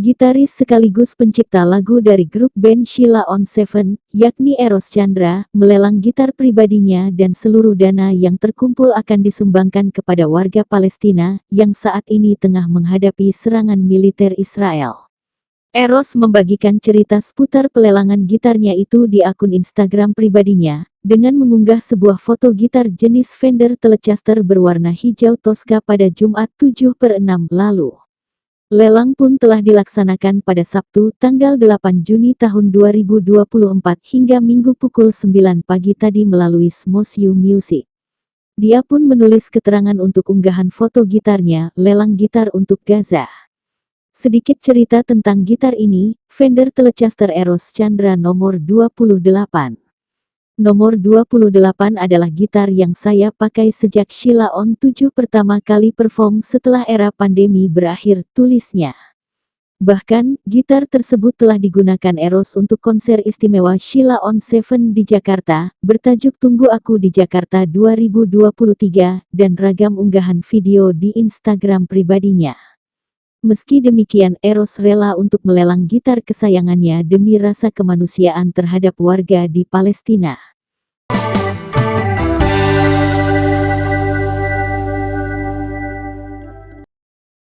Gitaris sekaligus pencipta lagu dari grup band Sheila on 7, yakni Eros Chandra, melelang gitar pribadinya dan seluruh dana yang terkumpul akan disumbangkan kepada warga Palestina, yang saat ini tengah menghadapi serangan militer Israel. Eros membagikan cerita seputar pelelangan gitarnya itu di akun Instagram pribadinya, dengan mengunggah sebuah foto gitar jenis Fender Telecaster berwarna hijau toska pada Jumat 7/6 lalu. Lelang pun telah dilaksanakan pada Sabtu, tanggal 8 Juni tahun 2024 hingga Minggu pukul 9 pagi tadi melalui Smosio Music. Dia pun menulis keterangan untuk unggahan foto gitarnya, lelang gitar untuk Gaza. Sedikit cerita tentang gitar ini, Fender Telecaster Eros Chandra nomor 28. Nomor 28 adalah gitar yang saya pakai sejak Sheila on 7 pertama kali perform setelah era pandemi berakhir, tulisnya. Bahkan, gitar tersebut telah digunakan Eros untuk konser istimewa Sheila on 7 di Jakarta, bertajuk Tunggu Aku di Jakarta 2023, dan ragam unggahan video di Instagram pribadinya. Meski demikian, Eros rela untuk melelang gitar kesayangannya demi rasa kemanusiaan terhadap warga di Palestina.